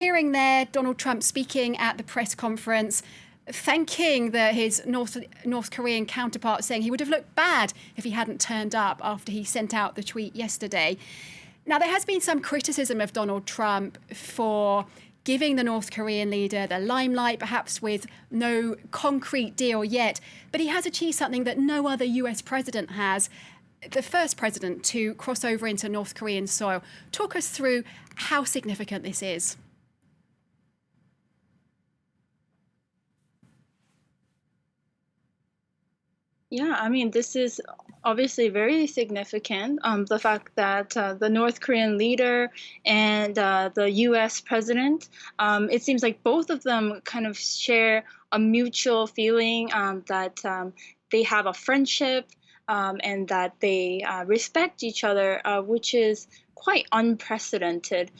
Hearing there Donald Trump speaking at the press conference, thanking his North Korean counterpart, saying he would have looked bad if he hadn't turned up after he sent out the tweet yesterday. Now, there has been some criticism of Donald Trump for giving the North Korean leader the limelight, perhaps with no concrete deal yet. But he has achieved something that no other US president has, the first president to cross over into North Korean soil. Talk us through how significant this is. Yeah, I mean, this is obviously very significant. The fact that the North Korean leader and the US president, it seems like both of them kind of share a mutual feeling that they have a friendship and that they respect each other, which is quite unprecedented.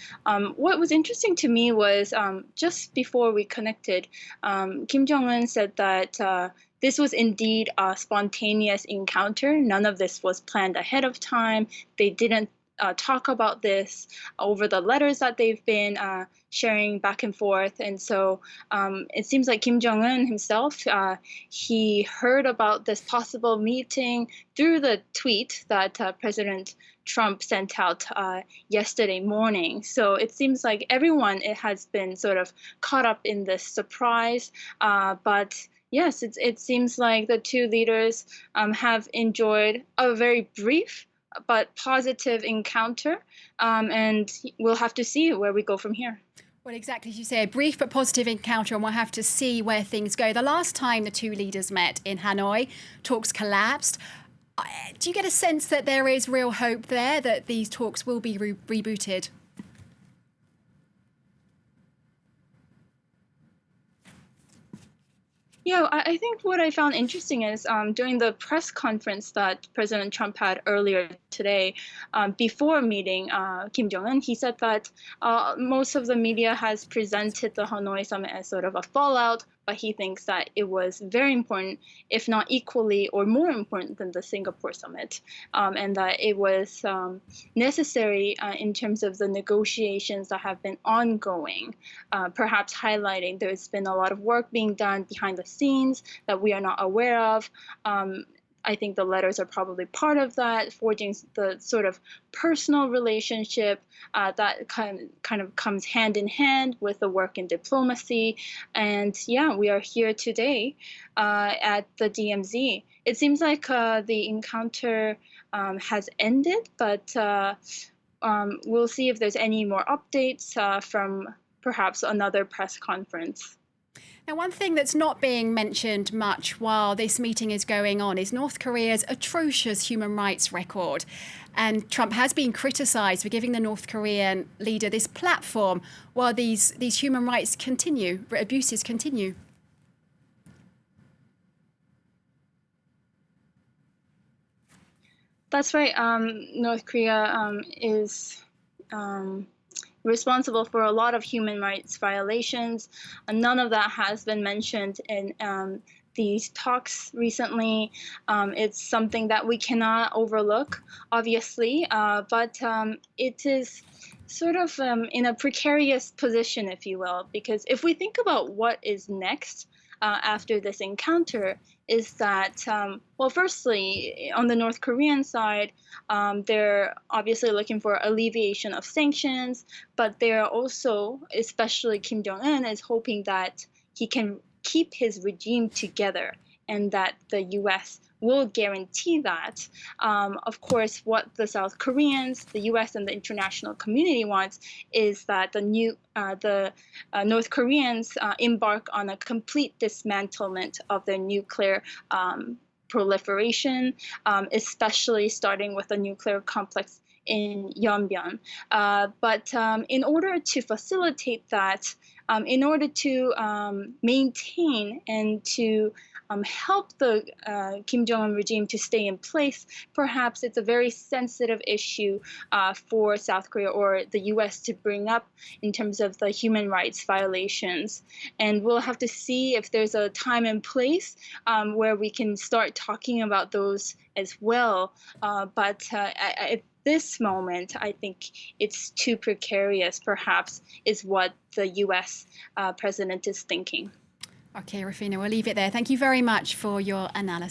What was interesting to me was just before we connected, Kim Jong-un said that this was indeed a spontaneous encounter. None of this was planned ahead of time. They didn't talk about this over the letters that they've been sharing back and forth. And so it seems like Kim Jong-un himself, he heard about this possible meeting through the tweet that President Trump sent out yesterday morning. So it seems like everyone it has been sort of caught up in this surprise. But yes, it seems like the two leaders have enjoyed a very brief but positive encounter, and we'll have to see where we go from here. Well, exactly as you say, a brief but positive encounter, and we'll have to see where things go. The last time the two leaders met in Hanoi, talks collapsed. Do you get a sense that there is real hope there that these talks will be rebooted? Yeah, I think what I found interesting is during the press conference that President Trump had earlier today, before meeting Kim Jong-un, he said that most of the media has presented the Hanoi summit as sort of a fallout, but he thinks that it was very important, if not equally or more important than the Singapore summit, and that it was necessary in terms of the negotiations that have been ongoing, perhaps highlighting there's been a lot of work being done behind the scenes that we are not aware of. I think the letters are probably part of that, forging the sort of personal relationship that kind of comes hand in hand with the work in diplomacy. And yeah, we are here today at the DMZ. It seems like the encounter has ended, but we'll see if there's any more updates from perhaps another press conference. Now, one thing that's not being mentioned much while this meeting is going on is North Korea's atrocious human rights record. And Trump has been criticised for giving the North Korean leader this platform while these human rights abuses continue. That's right. North Korea is responsible for a lot of human rights violations. None of that has been mentioned in these talks recently. It's something that we cannot overlook, obviously, but it is sort of in a precarious position, if you will, because if we think about what is next, after this encounter is that, well, firstly, on the North Korean side, they're obviously looking for alleviation of sanctions, but they're also, especially Kim Jong-un, is hoping that he can keep his regime together and that the U.S. will guarantee that. Of course, what the South Koreans, the U.S., and the international community wants is that the North Koreans embark on a complete dismantlement of their nuclear proliferation, especially starting with the nuclear complex in Yeonbyeon. But in order to facilitate that, in order to maintain and to help the Kim Jong-un regime to stay in place, perhaps it's a very sensitive issue for South Korea or the U.S. to bring up in terms of the human rights violations. And we'll have to see if there's a time and place where we can start talking about those as well. But this moment, I think it's too precarious, perhaps, is what the US president is thinking. Okay, Rufina, we'll leave it there. Thank you very much for your analysis.